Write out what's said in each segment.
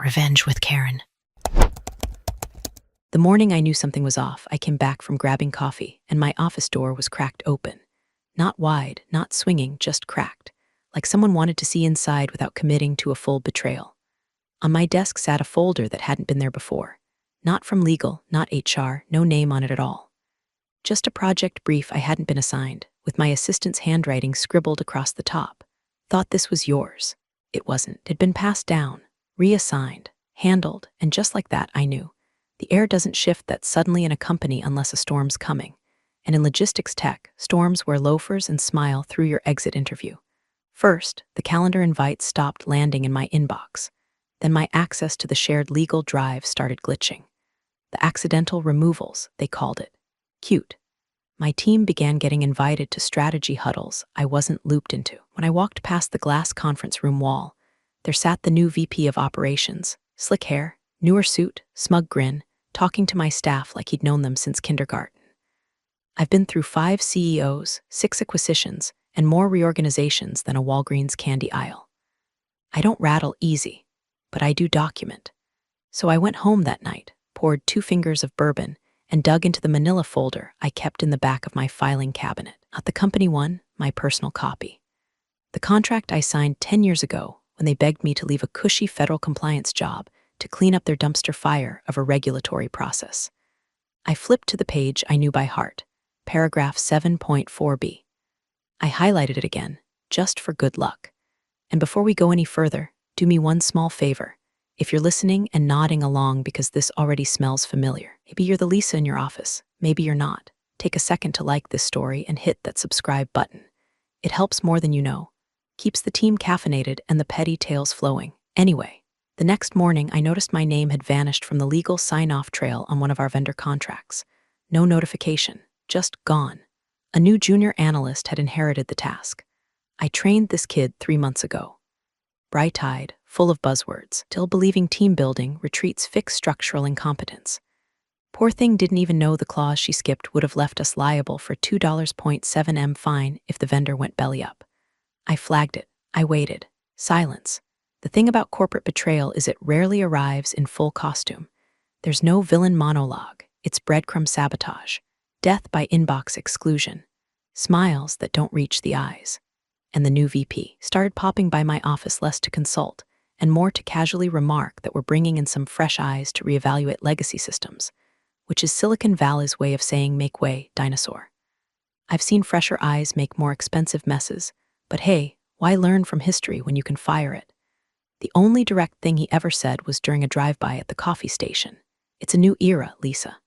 Revenge with Karen. The morning I knew something was off, I came back from grabbing coffee, and my office door was cracked open. Not wide, not swinging, just cracked, like someone wanted to see inside without committing to a full betrayal. On my desk sat a folder that hadn't been there before. Not from legal, not HR, no name on it at all. Just a project brief I hadn't been assigned, with my assistant's handwriting scribbled across the top. Thought this was yours. It wasn't. It had been passed down, reassigned, handled, and just like that, I knew. The air doesn't shift that suddenly in a company unless a storm's coming. And in logistics tech, storms wear loafers and smile through your exit interview. First, the calendar invites stopped landing in my inbox. Then my access to the shared legal drive started glitching. The accidental removals, they called it. Cute. My team began getting invited to strategy huddles I wasn't looped into. When I walked past the glass conference room wall, there sat the new VP of operations, slick hair, newer suit, smug grin, talking to my staff like he'd known them since kindergarten. I've been through 5 CEOs, 6 acquisitions, and more reorganizations than a Walgreens candy aisle. I don't rattle easy, but I do document. So I went home that night, poured 2 fingers of bourbon, and dug into the manila folder I kept in the back of my filing cabinet. Not the company one, my personal copy. The contract I signed 10 years ago when they begged me to leave a cushy federal compliance job to clean up their dumpster fire of a regulatory process. I flipped to the page I knew by heart, paragraph 7.4b. I highlighted it again, just for good luck. And before we go any further, do me one small favor. If you're listening and nodding along because this already smells familiar, maybe you're the Lisa in your office, maybe you're not. Take a second to like this story and hit that subscribe button. It helps more than you know. Keeps the team caffeinated and the petty tales flowing. Anyway, the next morning I noticed my name had vanished from the legal sign-off trail on one of our vendor contracts. No notification, just gone. A new junior analyst had inherited the task. I trained this kid 3 months ago. Bright-eyed, full of buzzwords, still believing team building retreats fix structural incompetence. Poor thing didn't even know the clause she skipped would have left us liable for $2.7 fine if the vendor went belly up. I flagged it. I waited. Silence. The thing about corporate betrayal is it rarely arrives in full costume. There's no villain monologue. It's breadcrumb sabotage. Death by inbox exclusion. Smiles that don't reach the eyes. And the new VP started popping by my office less to consult and more to casually remark that we're bringing in some fresh eyes to reevaluate legacy systems, which is Silicon Valley's way of saying make way, dinosaur. I've seen fresher eyes make more expensive messes, but hey, why learn from history when you can fire it? The only direct thing he ever said was during a drive-by at the coffee station. It's a new era, Lisa.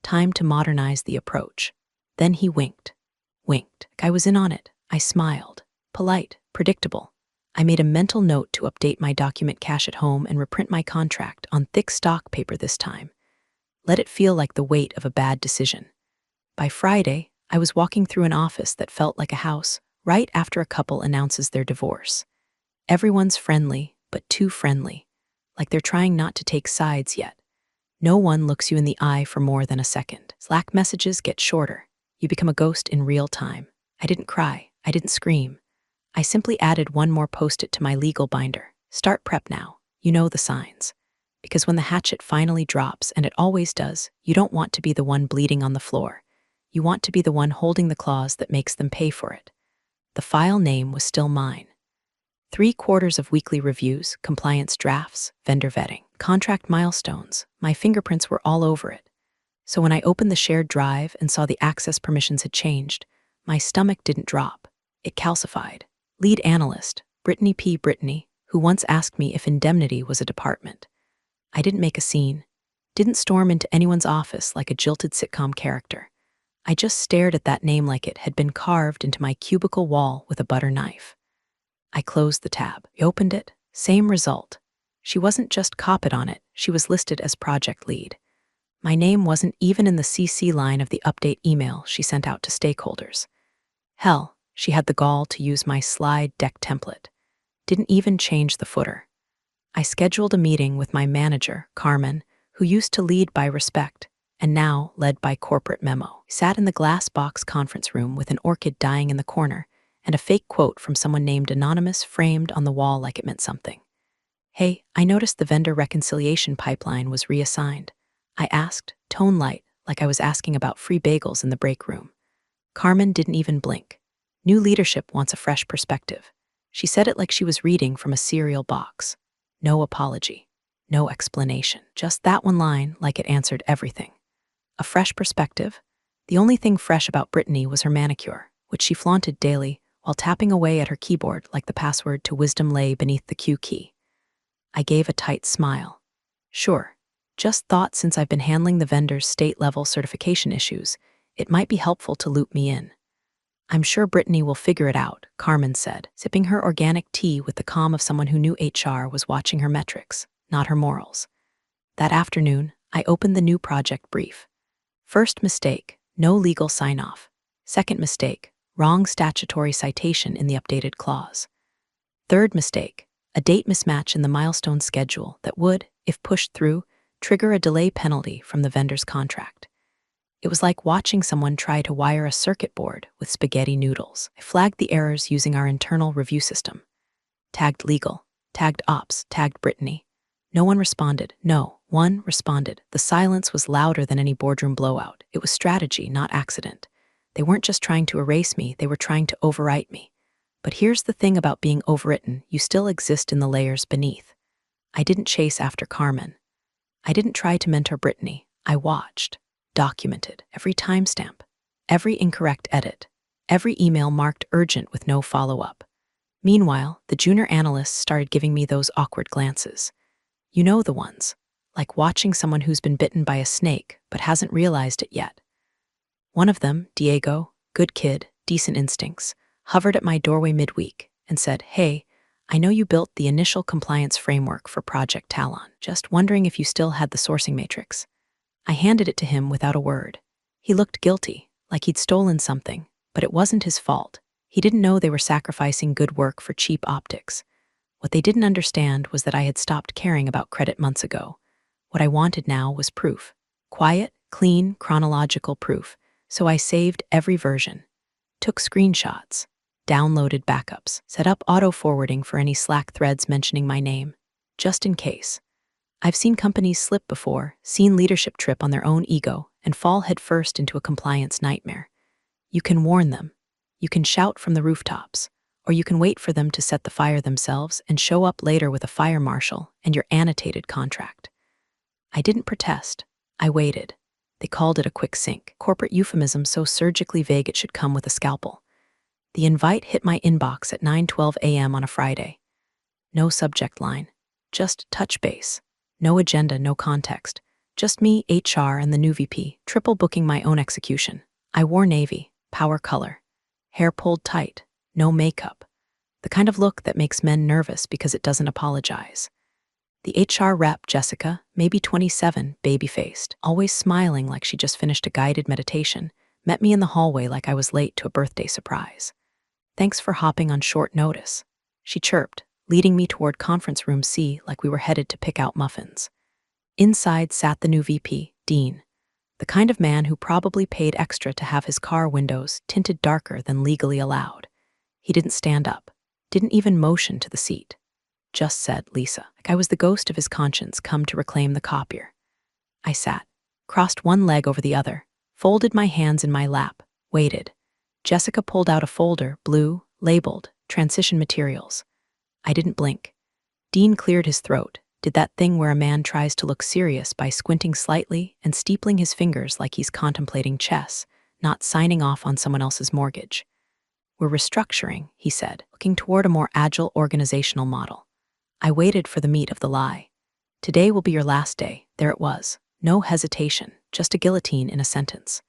Time to modernize the approach. Then he winked. Winked. I was in on it. I smiled. Polite, predictable. I made a mental note to update my document cache at home and reprint my contract on thick stock paper this time. Let it feel like the weight of a bad decision. By Friday, I was walking through an office that felt like a house right after a couple announces their divorce. Everyone's friendly, but too friendly, like they're trying not to take sides yet. No one looks you in the eye for more than a second. Slack messages get shorter. You become a ghost in real time. I didn't cry. I didn't scream. I simply added one more post-it to my legal binder. Start prep now. You know the signs. Because when the hatchet finally drops, and it always does, you don't want to be the one bleeding on the floor. You want to be the one holding the clause that makes them pay for it. The file name was still mine. 3/4 of weekly reviews, compliance drafts, vendor vetting, contract milestones. My fingerprints were all over it. So when I opened the shared drive and saw the access permissions had changed, my stomach didn't drop. It calcified. Lead analyst, Brittany P. Brittany, who once asked me if indemnity was a department. I didn't make a scene, didn't storm into anyone's office like a jilted sitcom character. I just stared at that name like it had been carved into my cubicle wall with a butter knife. I closed the tab, opened it, same result. She wasn't just copied on it, she was listed as project lead. My name wasn't even in the CC line of the update email she sent out to stakeholders. Hell, she had the gall to use my slide deck template. Didn't even change the footer. I scheduled a meeting with my manager, Carmen, who used to lead by respect, and now led by corporate memo. Sat in the glass box conference room with an orchid dying in the corner and a fake quote from someone named Anonymous framed on the wall like it meant something. Hey, I noticed the vendor reconciliation pipeline was reassigned. I asked, tone light, like I was asking about free bagels in the break room. Carmen didn't even blink. New leadership wants a fresh perspective. She said it like she was reading from a cereal box. No apology. No explanation. Just that one line, like it answered everything. A fresh perspective? The only thing fresh about Brittany was her manicure, which she flaunted daily while tapping away at her keyboard like the password to wisdom lay beneath the Q key. I gave a tight smile. Sure, just thought since I've been handling the vendor's state-level certification issues, it might be helpful to loop me in. I'm sure Brittany will figure it out, Carmen said, sipping her organic tea with the calm of someone who knew HR was watching her metrics, not her morals. That afternoon, I opened the new project brief. First mistake, no legal sign-off. Second mistake, wrong statutory citation in the updated clause. Third mistake, a date mismatch in the milestone schedule that would, if pushed through, trigger a delay penalty from the vendor's contract. It was like watching someone try to wire a circuit board with spaghetti noodles. I flagged the errors using our internal review system. Tagged legal, tagged ops, tagged Brittany. No one responded. No, one responded. The silence was louder than any boardroom blowout. It was strategy, not accident. They weren't just trying to erase me, they were trying to overwrite me. But here's the thing about being overwritten, you still exist in the layers beneath. I didn't chase after Carmen. I didn't try to mentor Brittany. I watched, documented, every timestamp, every incorrect edit, every email marked urgent with no follow-up. Meanwhile, the junior analysts started giving me those awkward glances. You know the ones, like watching someone who's been bitten by a snake but hasn't realized it yet. One of them, Diego, good kid, decent instincts, hovered at my doorway midweek and said, "Hey, I know you built the initial compliance framework for Project Talon. Just wondering if you still had the sourcing matrix." I handed it to him without a word. He looked guilty, like he'd stolen something, but it wasn't his fault. He didn't know they were sacrificing good work for cheap optics. What they didn't understand was that I had stopped caring about credit months ago. What I wanted now was proof. Quiet, clean, chronological proof. So I saved every version. Took screenshots. Downloaded backups. Set up auto-forwarding for any Slack threads mentioning my name. Just in case. I've seen companies slip before, seen leadership trip on their own ego, and fall headfirst into a compliance nightmare. You can warn them. You can shout from the rooftops. Or you can wait for them to set the fire themselves and show up later with a fire marshal and your annotated contract. I didn't protest. I waited. They called it a quick sync, corporate euphemism so surgically vague it should come with a scalpel. The invite hit my inbox at 9:12 a.m. on a Friday. No subject line. Just touch base. No agenda, no context. Just me, HR, and the new VP, triple booking my own execution. I wore navy, power color. Hair pulled tight. No makeup. The kind of look that makes men nervous because it doesn't apologize. The HR rep, Jessica, maybe 27, baby-faced, always smiling like she just finished a guided meditation, met me in the hallway like I was late to a birthday surprise. "Thanks for hopping on short notice," she chirped, leading me toward conference room C like we were headed to pick out muffins. Inside sat the new VP, Dean, the kind of man who probably paid extra to have his car windows tinted darker than legally allowed. He didn't stand up, didn't even motion to the seat. Just said, "Lisa," like I was the ghost of his conscience come to reclaim the copier. I sat, crossed one leg over the other, folded my hands in my lap, waited. Jessica pulled out a folder, blue, labeled, transition materials. I didn't blink. Dean cleared his throat, did that thing where a man tries to look serious by squinting slightly and steepling his fingers like he's contemplating chess, not signing off on someone else's mortgage. "We're restructuring," he said, looking toward a more agile organizational model. I waited for the meat of the lie. "Today will be your last day." There it was. No hesitation, just a guillotine in a sentence.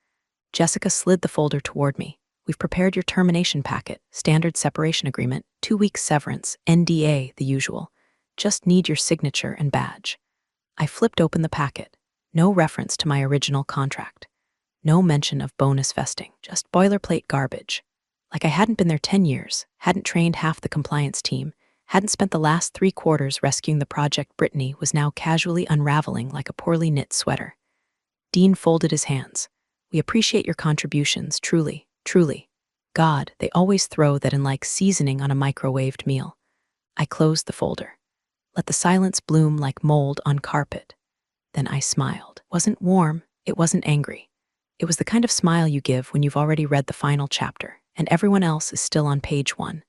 Jessica slid the folder toward me. "We've prepared your termination packet, standard separation agreement, 2 weeks severance, NDA, the usual. Just need your signature and badge." I flipped open the packet. No reference to my original contract. No mention of bonus vesting, just boilerplate garbage. Like I hadn't been there 10 years, hadn't trained half the compliance team, hadn't spent the last 3 quarters rescuing the project Brittany was now casually unraveling like a poorly knit sweater. Dean folded his hands. "We appreciate your contributions, truly, truly. God, they always throw that in like seasoning on a microwaved meal." I closed the folder. Let the silence bloom like mold on carpet. Then I smiled. It wasn't warm, it wasn't angry. It was the kind of smile you give when you've already read the final chapter, and everyone else is still on page 1.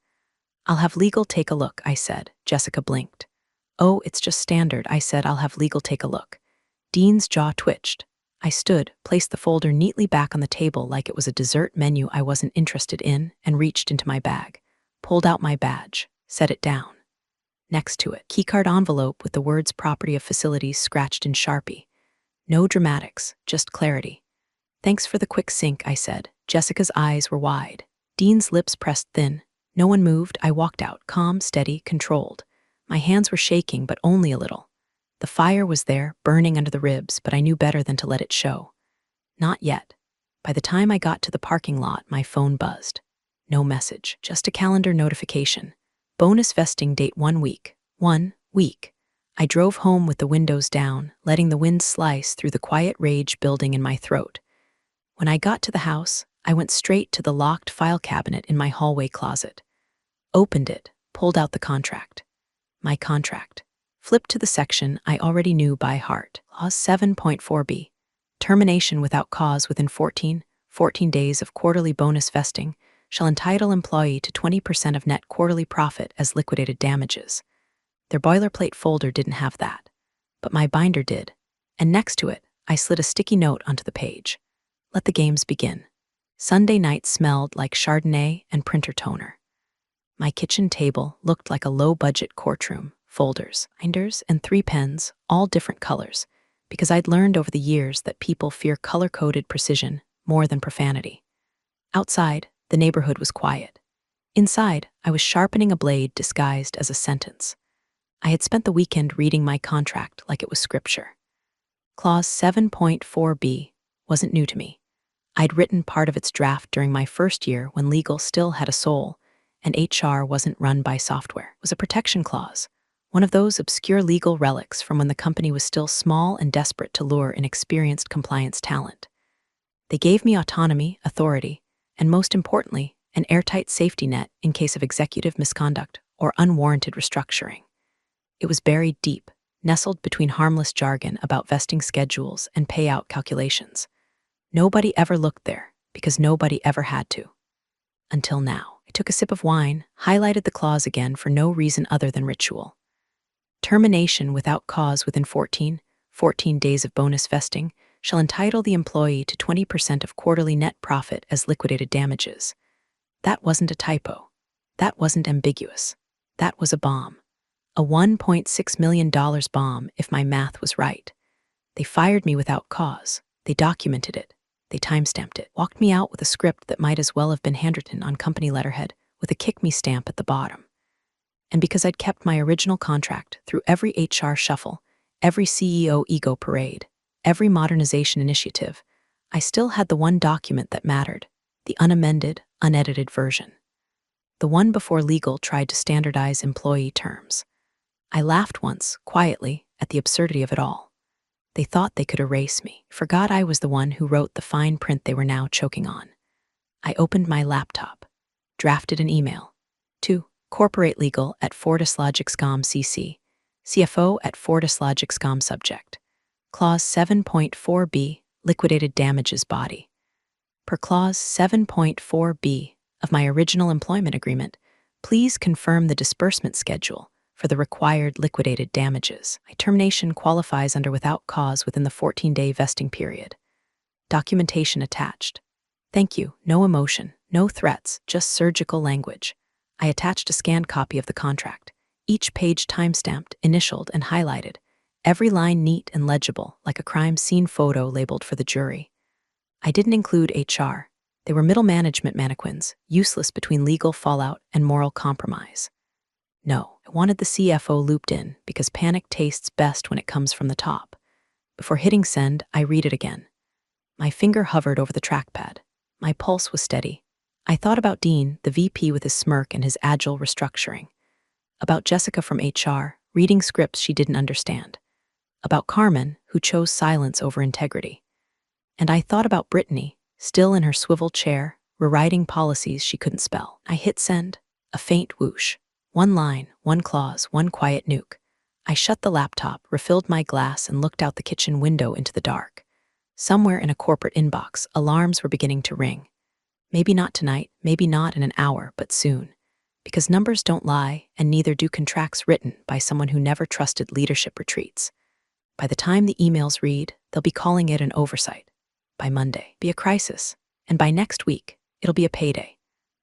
I'll have legal take a look, I said. Jessica blinked. Oh, it's just standard, I said. I'll have legal take a look. Dean's jaw twitched. I stood, placed the folder neatly back on the table like it was a dessert menu I wasn't interested in, and reached into my bag. Pulled out my badge, set it down. Next to it, keycard envelope with the words Property of Facilities scratched in Sharpie. No dramatics, just clarity. Thanks for the quick sync, I said. Jessica's eyes were wide. Dean's lips pressed thin. No one moved. I walked out, calm, steady, controlled. My hands were shaking, but only a little. The fire was there, burning under the ribs, but I knew better than to let it show. Not yet. By the time I got to the parking lot, my phone buzzed. No message, just a calendar notification. Bonus vesting date 1 week. 1 week. I drove home with the windows down, letting the wind slice through the quiet rage building in my throat. When I got to the house, I went straight to the locked file cabinet in my hallway closet. Opened it, pulled out the contract. My contract. Flipped to the section I already knew by heart. Clause 7.4b. Termination without cause within 14 days of quarterly bonus vesting shall entitle employee to 20% of net quarterly profit as liquidated damages. Their boilerplate folder didn't have that, but my binder did, and next to it, I slid a sticky note onto the page. Let the games begin. Sunday night smelled like Chardonnay and printer toner. My kitchen table looked like a low-budget courtroom. Folders, binders, and 3 pens, all different colors, because I'd learned over the years that people fear color-coded precision more than profanity. Outside, the neighborhood was quiet. Inside, I was sharpening a blade disguised as a sentence. I had spent the weekend reading my contract like it was scripture. Clause 7.4b wasn't new to me. I'd written part of its draft during my first year when legal still had a soul, and HR wasn't run by software. It was a protection clause. One of those obscure legal relics from when the company was still small and desperate to lure inexperienced compliance talent. They gave me autonomy, authority, and most importantly, an airtight safety net in case of executive misconduct or unwarranted restructuring. It was buried deep, nestled between harmless jargon about vesting schedules and payout calculations. Nobody ever looked there because nobody ever had to. Until now. I took a sip of wine, highlighted the clause again for no reason other than ritual. Termination without cause within 14 days of bonus vesting shall entitle the employee to 20% of quarterly net profit as liquidated damages. That wasn't a typo. That wasn't ambiguous. That was a bomb. A $1.6 million bomb if my math was right. They fired me without cause. They documented it. They timestamped it. Walked me out with a script that might as well have been handwritten on company letterhead with a kick-me stamp at the bottom. And because I'd kept my original contract through every HR shuffle, every CEO ego parade, every modernization initiative, I still had the one document that mattered, the unamended, unedited version. The one before legal tried to standardize employee terms. I laughed once, quietly, at the absurdity of it all. They thought they could erase me, forgot I was the one who wrote the fine print they were now choking on. I opened my laptop, drafted an email to Corporate Legal at FortisLogicScom CC, CFO at FortisLogicScom Subject. Clause 7.4b, Liquidated Damages Body. Per Clause 7.4b of my original employment agreement, please confirm the disbursement schedule for the required liquidated damages. My termination qualifies under without cause within the 14-day vesting period. Documentation attached. Thank you, no emotion, no threats, just surgical language. I attached a scanned copy of the contract, each page timestamped, initialed, and highlighted, every line neat and legible, like a crime scene photo labeled for the jury. I didn't include HR. They were middle management mannequins, useless between legal fallout and moral compromise. No, I wanted the CFO looped in because panic tastes best when it comes from the top. Before hitting send, I read it again. My finger hovered over the trackpad. My pulse was steady. I thought about Dean, the VP with his smirk and his agile restructuring. About Jessica from HR, reading scripts she didn't understand. About Carmen, who chose silence over integrity. And I thought about Brittany, still in her swivel chair, rewriting policies she couldn't spell. I hit send, a faint whoosh. One line, one clause, one quiet nuke. I shut the laptop, refilled my glass, and looked out the kitchen window into the dark. Somewhere in a corporate inbox, alarms were beginning to ring. Maybe not tonight, maybe not in an hour, but soon. Because numbers don't lie, and neither do contracts written by someone who never trusted leadership retreats. By the time the emails read, they'll be calling it an oversight. By Monday, be a crisis. And by next week, it'll be a payday.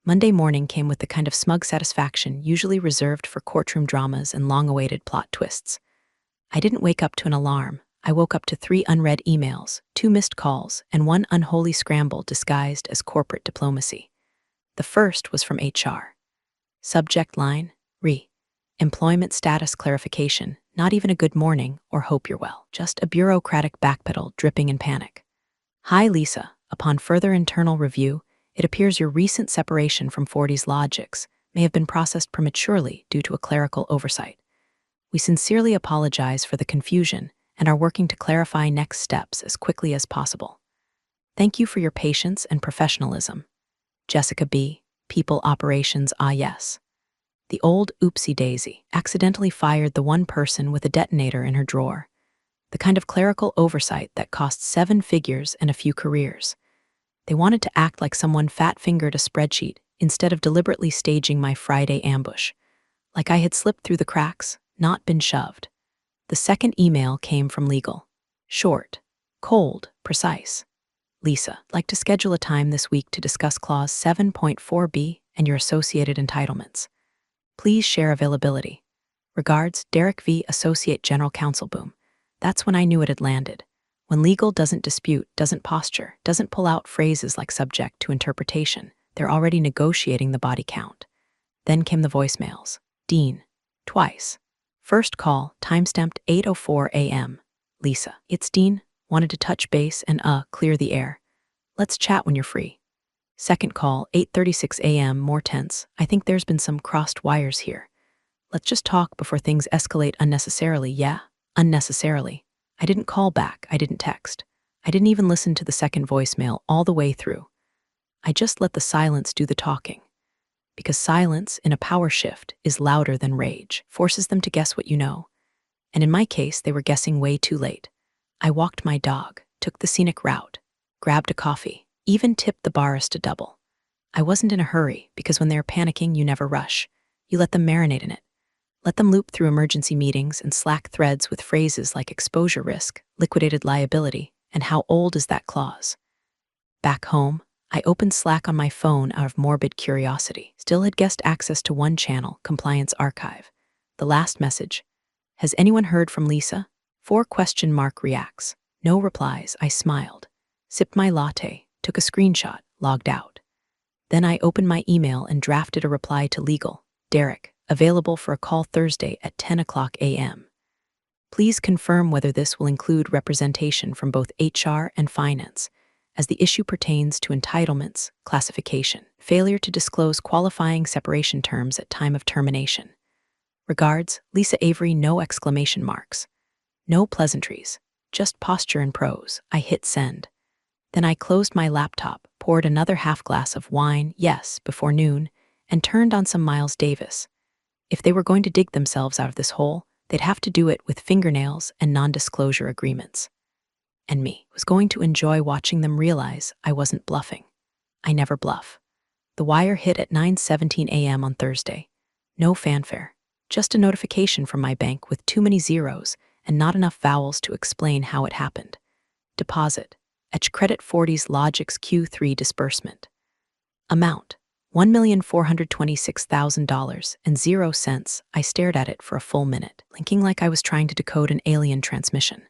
Monday morning came with the kind of smug satisfaction usually reserved for courtroom dramas and long-awaited plot twists. I didn't wake up to an alarm. I woke up to 3 unread emails, 2 missed calls, and 1 unholy scramble disguised as corporate diplomacy. The first was from HR. Subject line, employment status clarification, not even a good morning or hope you're well, just a bureaucratic backpedal dripping in panic. Hi Lisa, upon further internal review, it appears your recent separation from 40's Logics may have been processed prematurely due to a clerical oversight. We sincerely apologize for the confusion and are working to clarify next steps as quickly as possible. Thank you for your patience and professionalism. Jessica B., People Operations, yes. The old oopsie daisy accidentally fired the one person with a detonator in her drawer. The kind of clerical oversight that cost 7 figures and a few careers. They wanted to act like someone fat-fingered a spreadsheet instead of deliberately staging my Friday ambush. Like I had slipped through the cracks, not been shoved. The second email came from legal. Short, cold, precise. Lisa, like to schedule a time this week to discuss Clause 7.4b and your associated entitlements. Please share availability. Regards, Derek V., Associate General Counsel. Boom. That's when I knew it had landed. When legal doesn't dispute, doesn't posture, doesn't pull out phrases like subject to interpretation, they're already negotiating the body count. Then came the voicemails. Dean. Twice. First call, timestamped 8:04 a.m. Lisa. It's Dean. Wanted to touch base and clear the air. Let's chat when you're free. Second call, 8:36 a.m. More tense. I think there's been some crossed wires here. Let's just talk before things escalate unnecessarily. Yeah, unnecessarily. I didn't call back. I didn't text. I didn't even listen to the second voicemail all the way through. I just let the silence do the talking. Because silence, in a power shift, is louder than rage, forces them to guess what you know. And in my case, they were guessing way too late. I walked my dog, took the scenic route, grabbed a coffee, even tipped the barista double. I wasn't in a hurry, because when they're panicking, you never rush. You let them marinate in it. Let them loop through emergency meetings and Slack threads with phrases like exposure risk, liquidated liability, and how old is that clause. Back home, I opened Slack on my phone out of morbid curiosity. Still had guest access to one channel, Compliance Archive. The last message. Has anyone heard from Lisa? 4 question mark reacts. No replies. I smiled. Sipped my latte, took a screenshot, logged out. Then I opened my email and drafted a reply to legal. Derek, available for a call Thursday at 10:00 a.m. Please confirm whether this will include representation from both HR and finance, as the issue pertains to entitlements, classification, failure to disclose qualifying separation terms at time of termination. Regards, Lisa Avery. No exclamation marks. No pleasantries, just posture and prose. I hit send. Then I closed my laptop, poured another half glass of wine, yes, before noon, and turned on some Miles Davis. If they were going to dig themselves out of this hole, they'd have to do it with fingernails and non-disclosure agreements. And me was going to enjoy watching them realize I wasn't bluffing. I never bluff. The wire hit at 9:17 a.m. on Thursday. No fanfare, just a notification from my bank with too many zeros and not enough vowels to explain how it happened. Deposit. Etch credit 40's Logix Q3 disbursement. Amount. $1,426,000 and 0 cents. I stared at it for a full minute, blinking like I was trying to decode an alien transmission.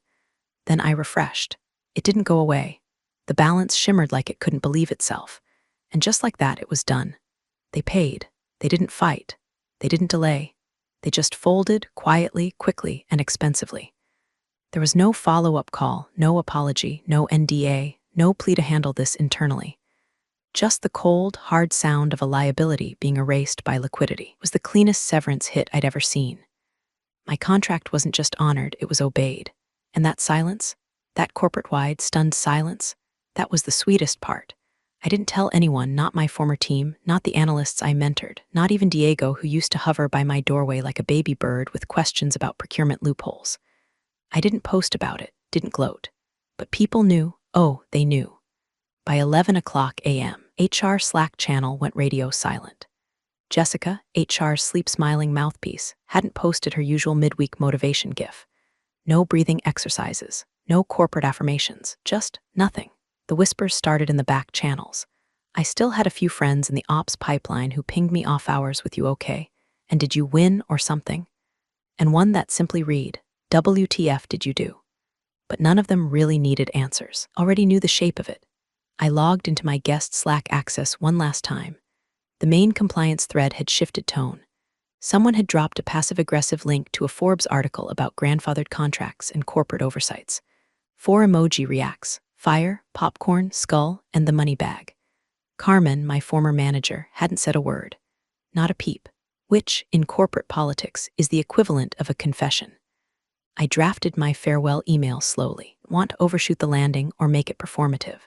Then I refreshed. It didn't go away. The balance shimmered like it couldn't believe itself. And just like that, it was done. They paid. They didn't fight. They didn't delay. They just folded, quietly, quickly, and expensively. There was no follow-up call, no apology, no NDA, no plea to handle this internally. Just the cold, hard sound of a liability being erased by liquidity. It was the cleanest severance hit I'd ever seen. My contract wasn't just honored, it was obeyed. And that silence, that corporate-wide, stunned silence, that was the sweetest part. I didn't tell anyone, not my former team, not the analysts I mentored, not even Diego, who used to hover by my doorway like a baby bird with questions about procurement loopholes. I didn't post about it, didn't gloat. But people knew, oh, they knew. By 11 o'clock a.m., HR Slack channel went radio silent. Jessica, HR's sleep-smiling mouthpiece, hadn't posted her usual midweek motivation gif. No breathing exercises, no corporate affirmations, just nothing. The whispers started in the back channels. I still had a few friends in the ops pipeline who pinged me off hours with "you okay?" and "did you win?" or something. And one that simply read, "WTF did you do?" But none of them really needed answers, already knew the shape of it. I logged into my guest Slack access one last time. The main compliance thread had shifted tone. Someone had dropped a passive-aggressive link to a Forbes article about grandfathered contracts and corporate oversights. 4 emoji reacts: fire, popcorn, skull, and the money bag. Carmen, my former manager, hadn't said a word. Not a peep. Which, in corporate politics, is the equivalent of a confession. I drafted my farewell email slowly. Want to overshoot the landing or make it performative.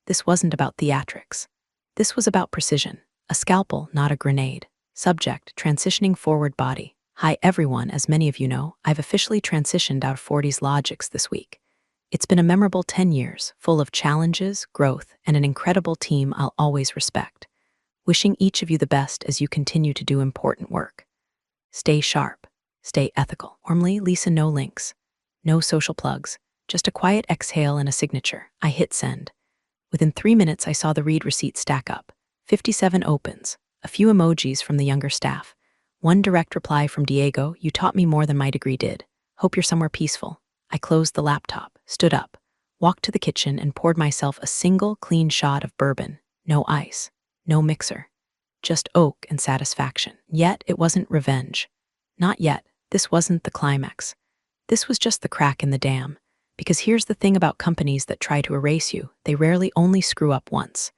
This wasn't about theatrics. This was about precision. A scalpel, not a grenade. Subject, transitioning forward body. Hi everyone, as many of you know, I've officially transitioned out of 40s Logics this week. It's been a memorable 10 years, full of challenges, growth, and an incredible team I'll always respect. Wishing each of you the best as you continue to do important work. Stay sharp. Stay ethical. Warmly, Lisa. No links. No social plugs. Just a quiet exhale and a signature. I hit send. Within 3 minutes, I saw the read receipt stack up. 57 opens. A few emojis from the younger staff. One direct reply from Diego: "You taught me more than my degree did. Hope you're somewhere peaceful." I closed the laptop, stood up, walked to the kitchen, and poured myself a single clean shot of bourbon. No ice. No mixer. Just oak and satisfaction. Yet it wasn't revenge. Not yet. This wasn't the climax. This was just the crack in the dam. Because here's the thing about companies that try to erase you: they rarely only screw up once.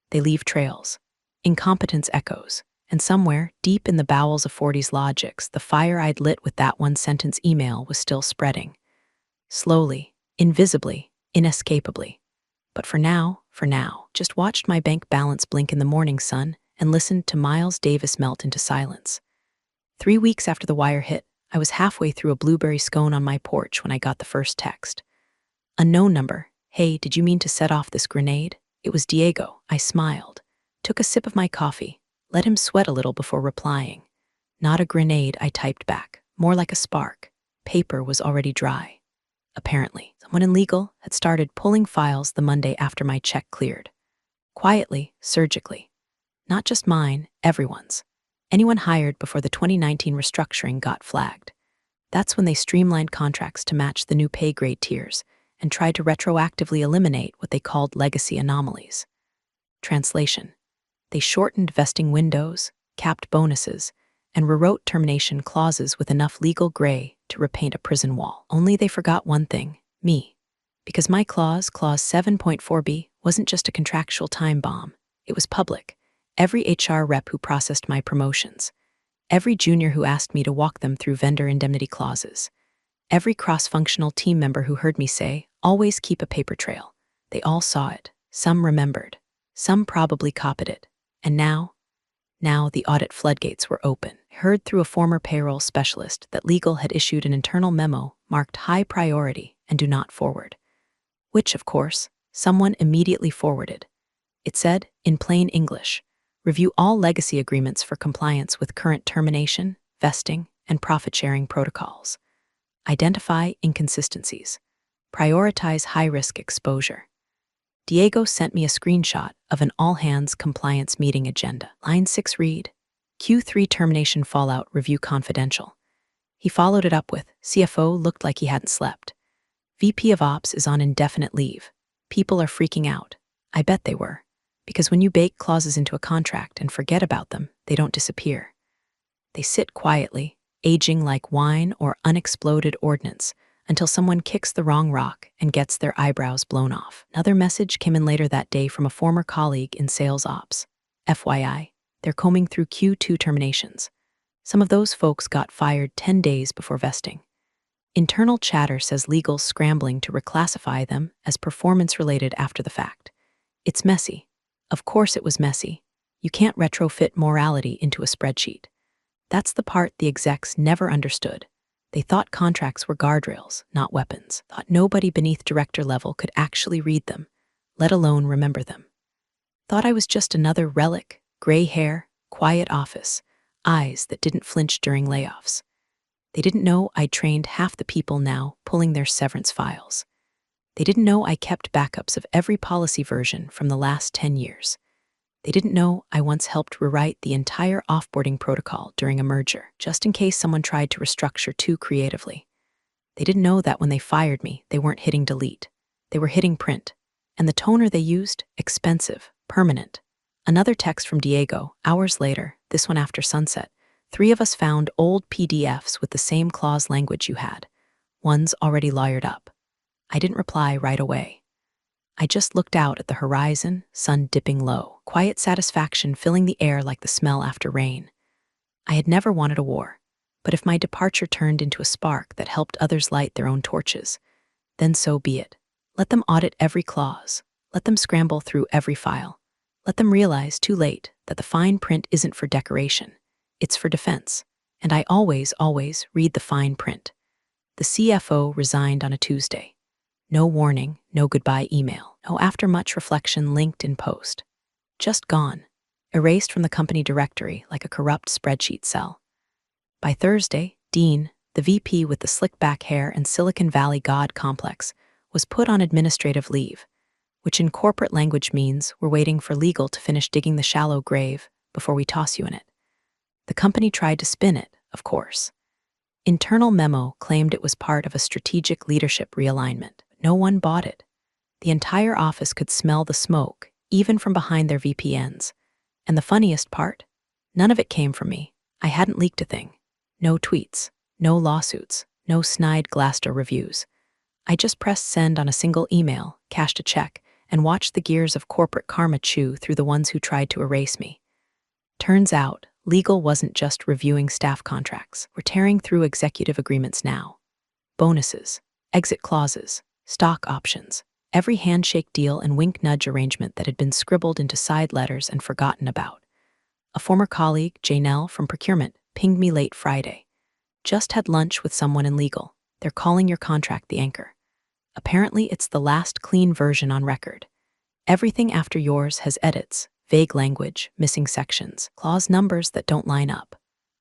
They leave trails. Incompetence echoes. And somewhere, deep in the bowels of 40s Logics, the fire I'd lit with that one-sentence email was still spreading. Slowly, invisibly, inescapably. But for now, just watched my bank balance blink in the morning sun and listened to Miles Davis melt into silence. 3 weeks after the wire hit, I was halfway through a blueberry scone on my porch when I got the first text. Unknown number. "Hey, did you mean to set off this grenade?" It was Diego. I smiled. Took a sip of my coffee. Let him sweat a little before replying. "Not a grenade," I typed back. "More like a spark." Paper was already dry. Apparently, someone in legal had started pulling files the Monday after my check cleared. Quietly, surgically. Not just mine, everyone's. Anyone hired before the 2019 restructuring got flagged. That's when they streamlined contracts to match the new pay grade tiers and tried to retroactively eliminate what they called legacy anomalies. Translation: they shortened vesting windows, capped bonuses, and rewrote termination clauses with enough legal gray to repaint a prison wall. Only they forgot one thing: me. Because my clause 7.4b, wasn't just a contractual time bomb. It was public. Every HR rep who processed my promotions. Every junior who asked me to walk them through vendor indemnity clauses. Every cross-functional team member who heard me say, "Always keep a paper trail." They all saw it. Some remembered. Some probably copied it. And now the audit floodgates were open. I heard through a former payroll specialist that legal had issued an internal memo marked high priority and do not forward. Which, of course, someone immediately forwarded. It said, in plain English, review all legacy agreements for compliance with current termination, vesting, and profit-sharing protocols. Identify inconsistencies. Prioritize high-risk exposure. Diego sent me a screenshot of an all-hands compliance meeting agenda. Line 6 read, Q3 termination fallout review confidential. He followed it up with, CFO looked like he hadn't slept. VP of Ops is on indefinite leave. People are freaking out. I bet they were. Because when you bake clauses into a contract and forget about them, they don't disappear. They sit quietly, aging like wine or unexploded ordnance, until someone kicks the wrong rock and gets their eyebrows blown off. Another message came in later that day from a former colleague in sales ops. FYI, they're combing through Q2 terminations. Some of those folks got fired 10 days before vesting. Internal chatter says legal's scrambling to reclassify them as performance-related after the fact. It's messy. Of course it was messy. You can't retrofit morality into a spreadsheet. That's the part the execs never understood. They thought contracts were guardrails, not weapons. Thought nobody beneath director level could actually read them, let alone remember them. Thought I was just another relic, gray hair, quiet office, eyes that didn't flinch during layoffs. They didn't know I'd trained half the people now pulling their severance files. They didn't know I kept backups of every policy version from the last 10 years. They didn't know I once helped rewrite the entire offboarding protocol during a merger, just in case someone tried to restructure too creatively. They didn't know that when they fired me, they weren't hitting delete. They were hitting print. And the toner they used, expensive, permanent. Another text from Diego, hours later, this one after sunset. 3 of us found old PDFs with the same clause language you had. One's already lawyered up. I didn't reply right away. I just looked out at the horizon, sun dipping low, quiet satisfaction filling the air like the smell after rain. I had never wanted a war, but if my departure turned into a spark that helped others light their own torches, then so be it. Let them audit every clause. Let them scramble through every file. Let them realize too late that the fine print isn't for decoration. It's for defense. And I always read the fine print. The CFO resigned on a Tuesday. No warning, no goodbye email, no after much reflection linked in post. Just gone, erased from the company directory like a corrupt spreadsheet cell. By Thursday, Dean, the VP with the slick back hair and Silicon Valley God complex, was put on administrative leave, which in corporate language means we're waiting for legal to finish digging the shallow grave before we toss you in it. The company tried to spin it, of course. Internal memo claimed it was part of a strategic leadership realignment. No one bought it. The entire office could smell the smoke, even from behind their VPNs. And the funniest part? None of it came from me. I hadn't leaked a thing. No tweets, no lawsuits, no snide Glassdoor reviews. I just pressed send on a single email, cashed a check, and watched the gears of corporate karma chew through the ones who tried to erase me. Turns out, legal wasn't just reviewing staff contracts. We're tearing through executive agreements now. Bonuses, exit clauses, stock options, every handshake deal and wink-nudge arrangement that had been scribbled into side letters and forgotten about. A former colleague, Janelle from procurement, pinged me late Friday. Just had lunch with someone in legal. They're calling your contract the anchor. Apparently, it's the last clean version on record. Everything after yours has edits, vague language, missing sections, clause numbers that don't line up.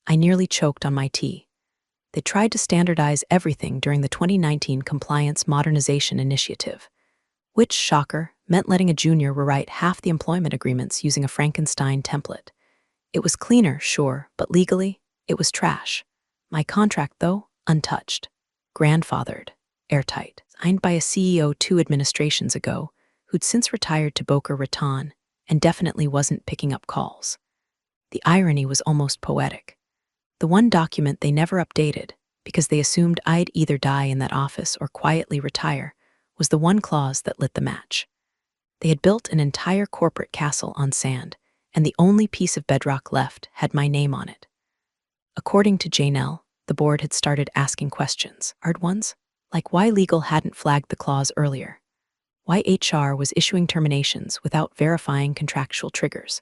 I nearly choked on my tea. They tried to standardize everything during the 2019 Compliance Modernization Initiative, which, shocker, meant letting a junior rewrite half the employment agreements using a Frankenstein template. It was cleaner, sure, but legally, it was trash. My contract, though, untouched. Grandfathered, airtight, signed by a CEO 2 administrations ago, who'd since retired to Boca Raton and definitely wasn't picking up calls. The irony was almost poetic. The one document they never updated, because they assumed I'd either die in that office or quietly retire, was the one clause that lit the match. They had built an entire corporate castle on sand, and the only piece of bedrock left had my name on it. According to Janelle, the board had started asking questions, hard ones, like why legal hadn't flagged the clause earlier, why HR was issuing terminations without verifying contractual triggers,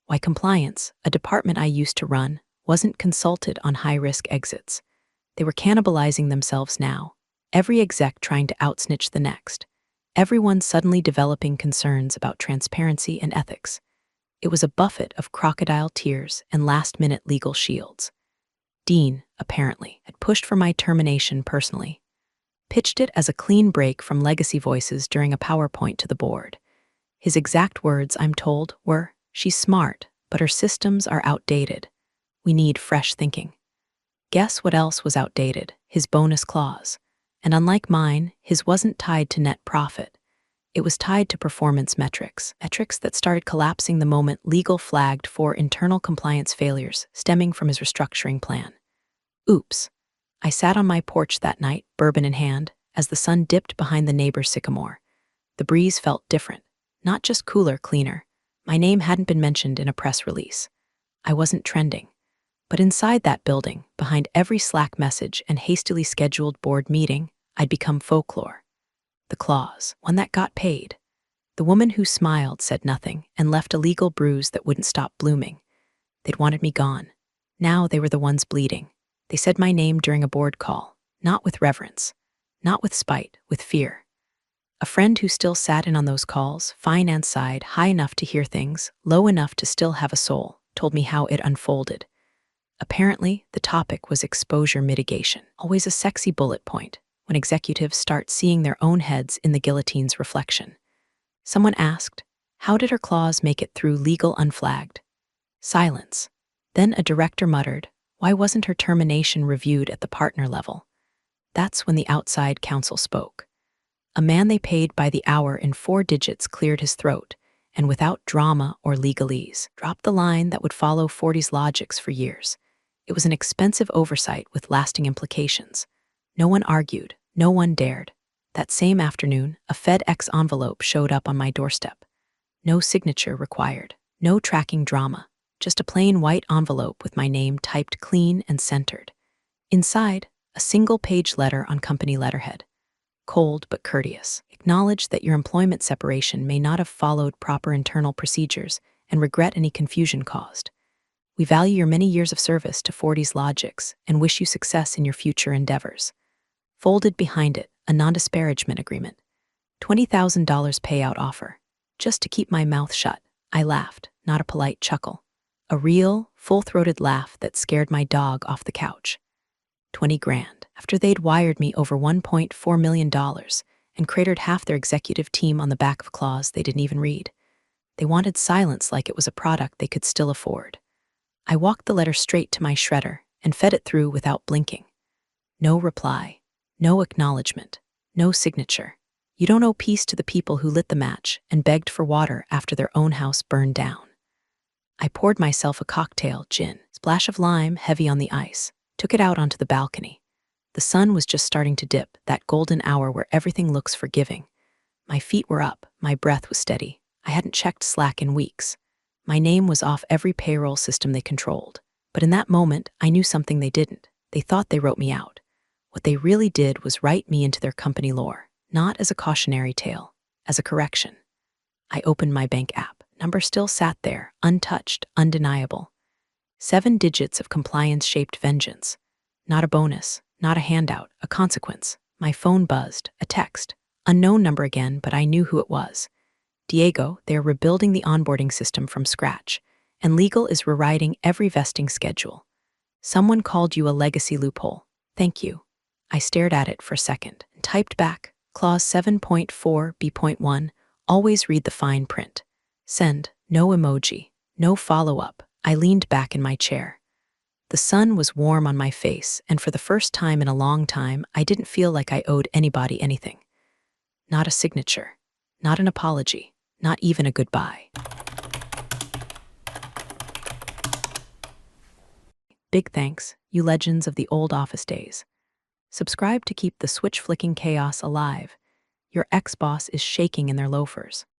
why compliance, a department I used to run, wasn't consulted on high-risk exits. They were cannibalizing themselves now, every exec trying to outsnitch the next, everyone suddenly developing concerns about transparency and ethics. It was a buffet of crocodile tears and last-minute legal shields. Dean, apparently, had pushed for my termination personally, pitched it as a clean break from legacy voices during a PowerPoint to the board. His exact words, I'm told, were, "She's smart, but her systems are outdated. We need fresh thinking." Guess what else was outdated? His bonus clause. And unlike mine, his wasn't tied to net profit. It was tied to performance metrics that started collapsing the moment legal flagged 4 internal compliance failures stemming from his restructuring plan. Oops. I sat on my porch that night, bourbon in hand, as the sun dipped behind the neighbor's sycamore. The breeze felt different, not just cooler, cleaner. My name hadn't been mentioned in a press release. I wasn't trending. But inside that building, behind every Slack message and hastily scheduled board meeting, I'd become folklore. The clause, one that got paid. The woman who smiled said nothing and left a legal bruise that wouldn't stop blooming. They'd wanted me gone. Now they were the ones bleeding. They said my name during a board call, not with reverence, not with spite, with fear. A friend who still sat in on those calls, finance side, high enough to hear things, low enough to still have a soul, told me how it unfolded. Apparently, the topic was exposure mitigation, always a sexy bullet point when executives start seeing their own heads in the guillotine's reflection. Someone asked, how did her clause make it through legal unflagged? Silence. Then a director muttered, why wasn't her termination reviewed at the partner level? That's when the outside counsel spoke. A man they paid by the hour in 4 digits cleared his throat, and without drama or legalese, dropped the line that would follow 40's logics for years. It was an expensive oversight with lasting implications. No one argued, no one dared. That same afternoon, a FedEx envelope showed up on my doorstep. No signature required, no tracking drama, just a plain white envelope with my name typed clean and centered. Inside, a single-page letter on company letterhead. Cold but courteous. Acknowledge that your employment separation may not have followed proper internal procedures and regret any confusion caused. We value your many years of service to 40's logics and wish you success in your future endeavors. Folded behind it, a non-disparagement agreement. $20,000 payout offer. Just to keep my mouth shut, I laughed, not a polite chuckle. A real, full-throated laugh that scared my dog off the couch. 20 grand, after they'd wired me over $1.4 million and cratered half their executive team on the back of a clause they didn't even read. They wanted silence like it was a product they could still afford. I walked the letter straight to my shredder and fed it through without blinking. No reply, no acknowledgement, no signature. You don't owe peace to the people who lit the match and begged for water after their own house burned down. I poured myself a cocktail, gin, splash of lime heavy on the ice, took it out onto the balcony. The sun was just starting to dip, that golden hour where everything looks forgiving. My feet were up, my breath was steady. I hadn't checked Slack in weeks. My name was off every payroll system they controlled. But in that moment, I knew something they didn't. They thought they wrote me out. What they really did was write me into their company lore, not as a cautionary tale, as a correction. I opened my bank app. Number still sat there, untouched, undeniable. 7 digits of compliance-shaped vengeance. Not a bonus, not a handout, a consequence. My phone buzzed, a text. Unknown number again, but I knew who it was. Diego, they are rebuilding the onboarding system from scratch, and legal is rewriting every vesting schedule. Someone called you a legacy loophole. Thank you. I stared at it for a second and typed back, clause 7.4 B.1, always read the fine print. Send, no emoji, no follow-up. I leaned back in my chair. The sun was warm on my face, and for the first time in a long time, I didn't feel like I owed anybody anything. Not a signature, not an apology, not even a goodbye. Big thanks, you legends of the old office days. Subscribe to keep the switch-flicking chaos alive. Your ex-boss is shaking in their loafers.